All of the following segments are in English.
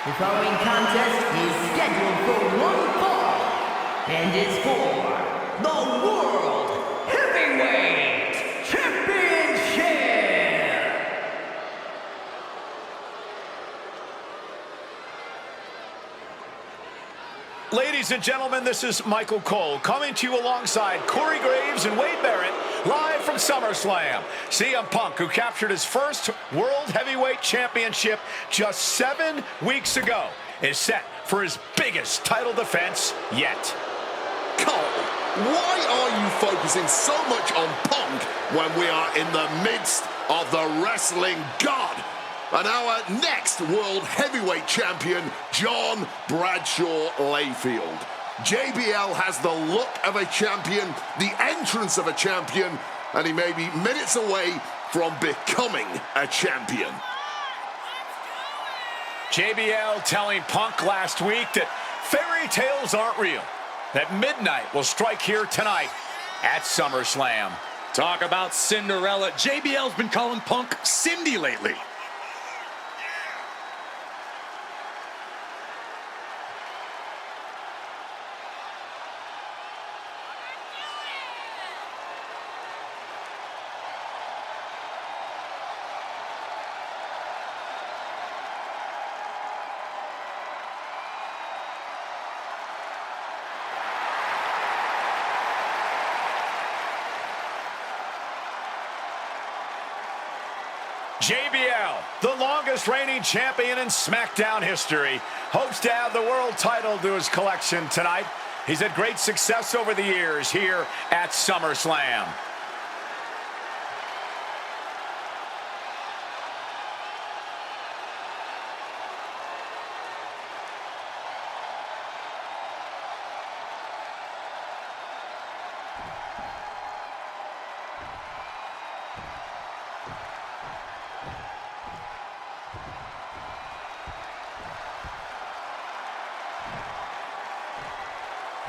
The following contest is scheduled for one fall and is for the World Heavyweight Championship. Ladies and gentlemen, this is Michael Cole coming to you alongside Corey Graves and Wade Barrett, live from SummerSlam. CM Punk, who captured his first World Heavyweight Championship just 7 weeks ago, is set for his biggest title defense yet. Cole, why are you focusing so much on Punk when we are in the midst of the wrestling god? And our next World Heavyweight Champion, John Bradshaw Layfield. JBL has the look of a champion, the entrance of a champion, and he may be minutes away from becoming a champion. JBL telling Punk last week that fairy tales aren't real, that midnight will strike here tonight at SummerSlam. Talk about Cinderella. JBL's been calling Punk Cindy lately. JBL, the longest reigning champion in SmackDown history, hopes to add the world title to his collection tonight. He's had great success over the years here at SummerSlam.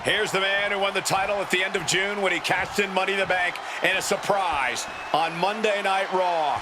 Here's the man who won the title at the end of June when he cashed in Money in the Bank in a surprise on Monday Night Raw.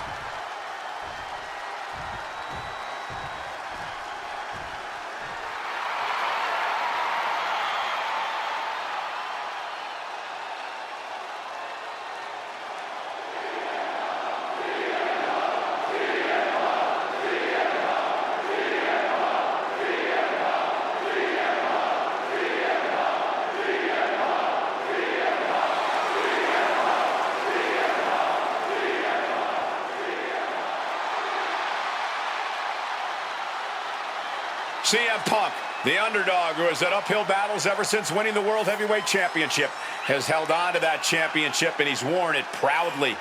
CM Punk, the underdog who has had uphill battles ever since winning the World Heavyweight Championship, has held on to that championship and he's worn it proudly.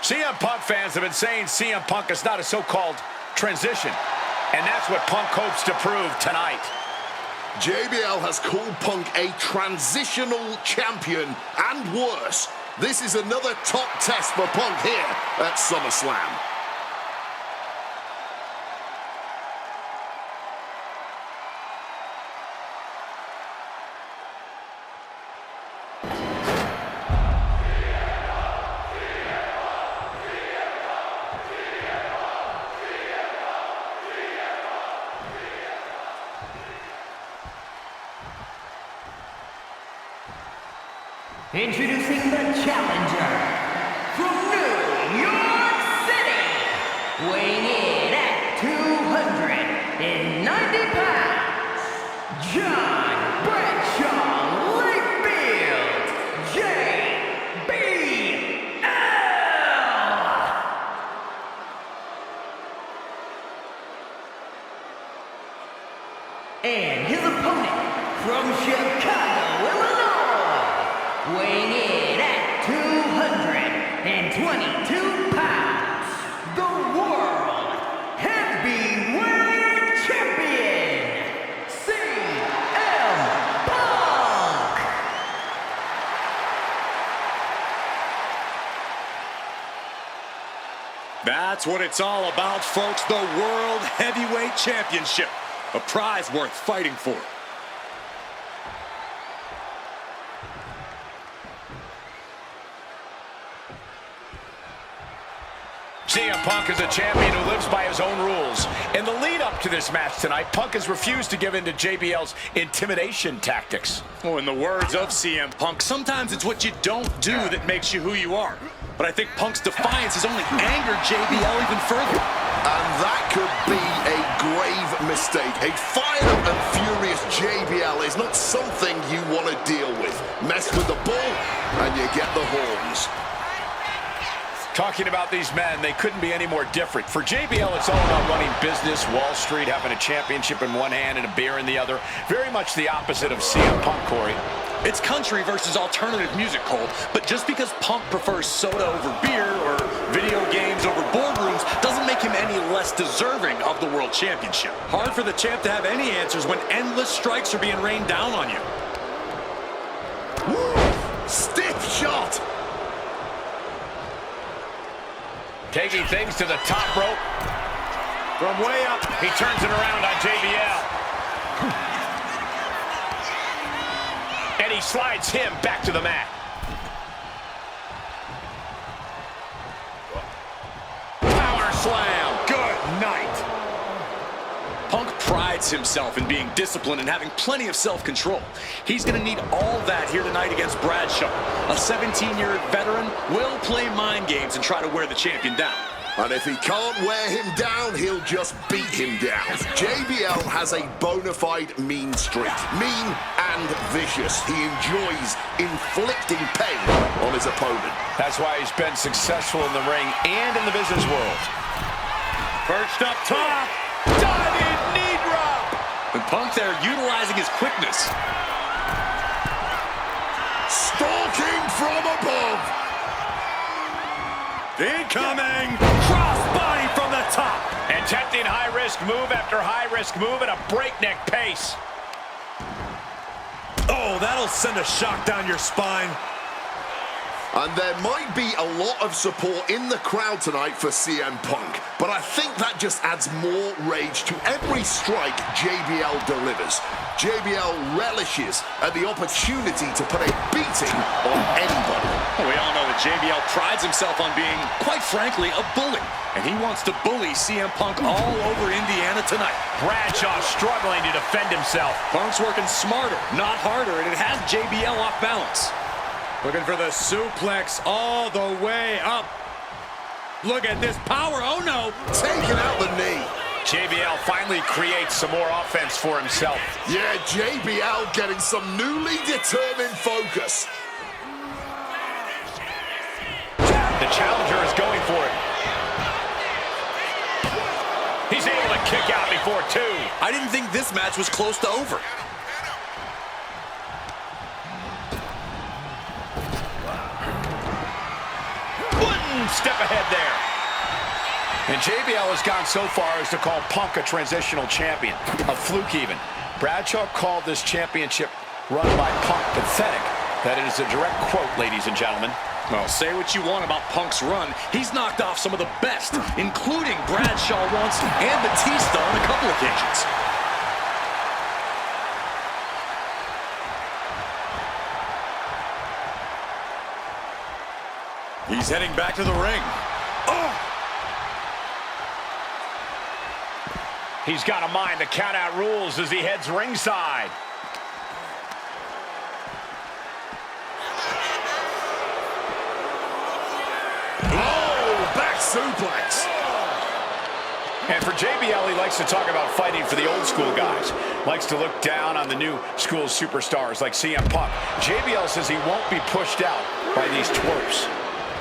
CM Punk fans have been saying CM Punk is not a so-called transition, and that's what Punk hopes to prove tonight. JBL has called Punk a transitional champion, and worse. This is another top test for Punk here at SummerSlam. Introducing the challenger from New York City, weighing in at 290 pounds, John Bradshaw Layfield, JBL. And his opponent from Chicago, Illinois, weighing in at 222 pounds, the World Heavyweight Champion, That's what it's all about, folks. The World Heavyweight Championship. A prize worth fighting for. CM Punk is a champion who lives by his own rules. In the lead up to this match tonight, Punk has refused to give in to JBL's intimidation tactics. Oh, in the words of CM Punk, sometimes it's what you don't do that makes you who you are. But I think Punk's defiance has only angered JBL even further. And that could be a grave mistake. A fired up and furious JBL is not something you want to deal with. Mess with the bull and you get the horns. Talking about these men, they couldn't be any more different. For JBL, it's all about running business, Wall Street, having a championship in one hand and a beer in the other. Very much the opposite of CM Punk, Corey. It's country versus alternative music, Cole. But just because Punk prefers soda over beer or video games over boardrooms doesn't make him any less deserving of the World Championship. Hard for the champ to have any answers when endless strikes are being rained down on you. Woo! Stiff shot! Taking things to the top rope. From way up, he turns it around on JBL. And he slides him back to the mat. Power slam. Good night. Punk prides himself in being disciplined and having plenty of self-control. He's going to need all that here tonight against Bradshaw. A 17-year veteran will play mind games and try to wear the champion down. And if he can't wear him down, he'll just beat him down. JBL has a bona fide mean streak. Mean and vicious. He enjoys inflicting pain on his opponent. That's why he's been successful in the ring and in the business world. Perched up top. Diving knee drop. And Punk there utilizing his quickness. Stalking from above. Incoming. Crossbody from the top. Attempting high-risk move after high-risk move at a breakneck pace. Oh, that'll send a shock down your spine. And there might be a lot of support in the crowd tonight for CM Punk, but I think that just adds more rage to every strike JBL delivers. JBL relishes at the opportunity to put a beating on anybody. Well, we all know that JBL prides himself on being, quite frankly, a bully. And he wants to bully CM Punk all over Indiana tonight. Bradshaw struggling to defend himself. Punk's working smarter, not harder, and it has JBL off balance. Looking for the suplex all the way up. Look at this power. Oh, no. Taking out the knee. JBL finally creates some more offense for himself. Yeah, JBL getting some newly determined focus. The challenger is going for it. He's able to kick out before two. I didn't think this match was close to over. Step ahead there. And JBL has gone so far as to call Punk a transitional champion, a fluke even. Bradshaw called this championship run by Punk pathetic. That is a direct quote, ladies and gentlemen. Well, say what you want about Punk's run. He's knocked off some of the best, including Bradshaw once and Batista on a couple occasions. He's heading back to the ring. Oh! He's got to mind the count-out rules as he heads ringside. Oh, back suplex. And for JBL, he likes to talk about fighting for the old school guys. Likes to look down on the new school superstars like CM Punk. JBL says he won't be pushed out by these twerps.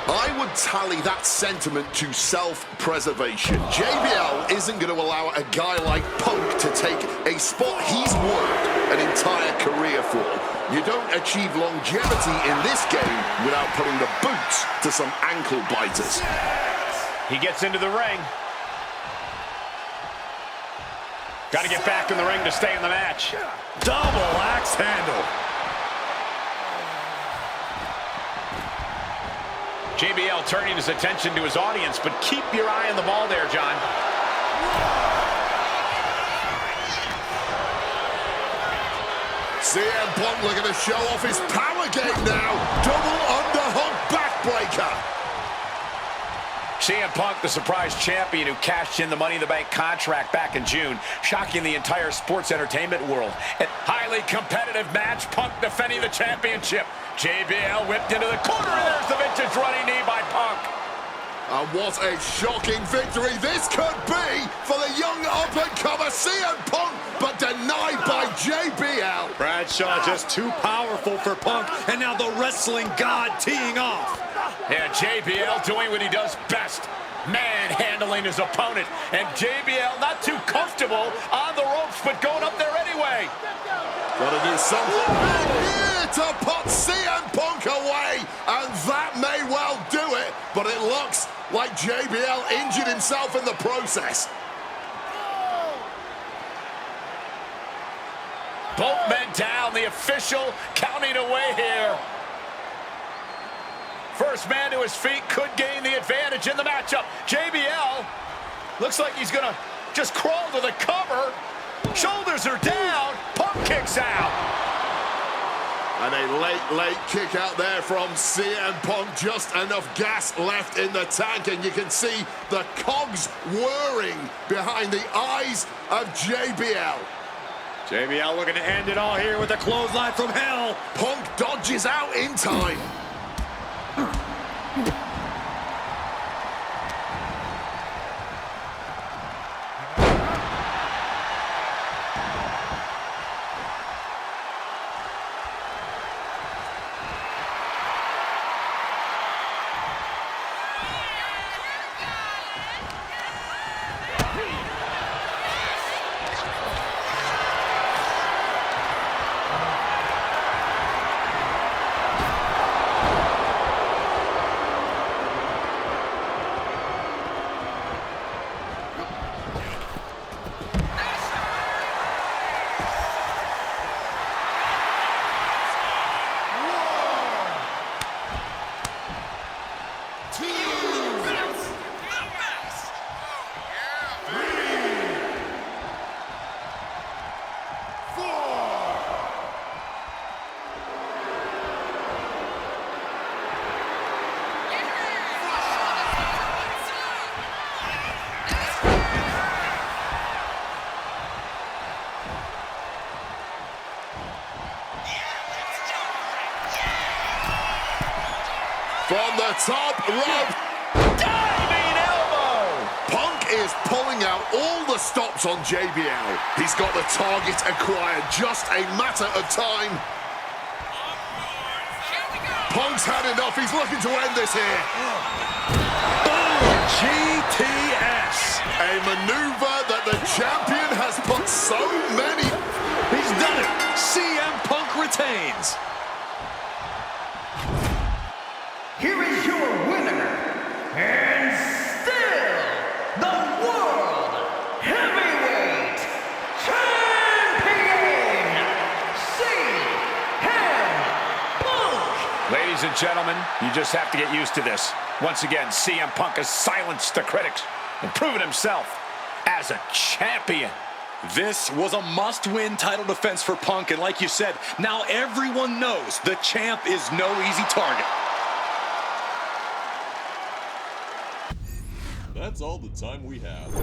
I would tally that sentiment to self-preservation. JBL isn't going to allow a guy like Punk to take a spot he's worked an entire career for. You don't achieve longevity in this game without putting the boots to some ankle biters. He gets into the ring. Got to get back in the ring to stay in the match. Double axe handle. JBL turning his attention to his audience, but keep your eye on the ball there, John. CM Punk looking to show off his power game now. Double underhook backbreaker. CM Punk, the surprise champion who cashed in the Money in the Bank contract back in June, shocking the entire sports entertainment world. A highly competitive match, Punk defending the championship. JBL whipped into the corner, and there's the vintage running knee by Punk. And what a shocking victory this could be for the young up-and-comer CM Punk, but denied by JBL. Bradshaw just too powerful for Punk, and now the wrestling god teeing off. Yeah, JBL doing what he does best, manhandling his opponent. And JBL not too comfortable on the ropes, but going up there anyway. Gotta do something here to put CM Punk away, and that may well do it, but it looks like JBL injured himself in the process. Both men down, the official counting away here. First man to his feet could gain the advantage in the matchup. JBL looks like he's gonna just crawl to the cover. Shoulders are down. Punk kicks out. And a late kick out there from CM Punk. Just enough gas left in the tank, and you can see the cogs whirring behind the eyes of JBL. JBL looking to end it all here with a clothesline from hell. Punk dodges out in time. From the top rope. Diving elbow. Punk is pulling out all the stops on JBL. He's got the target acquired, just a matter of time. Punk's had enough. He's looking to end this here. GTS. A maneuver that the champion has put so many. He's done it. CM Punk retains. Here is your winner, and still the World Heavyweight Champion, CM Punk. Ladies and gentlemen, you just have to get used to this. Once again, CM Punk has silenced the critics and proven himself as a champion. This was a must-win title defense for Punk, and like you said, now everyone knows the champ is no easy target. That's all the time we have.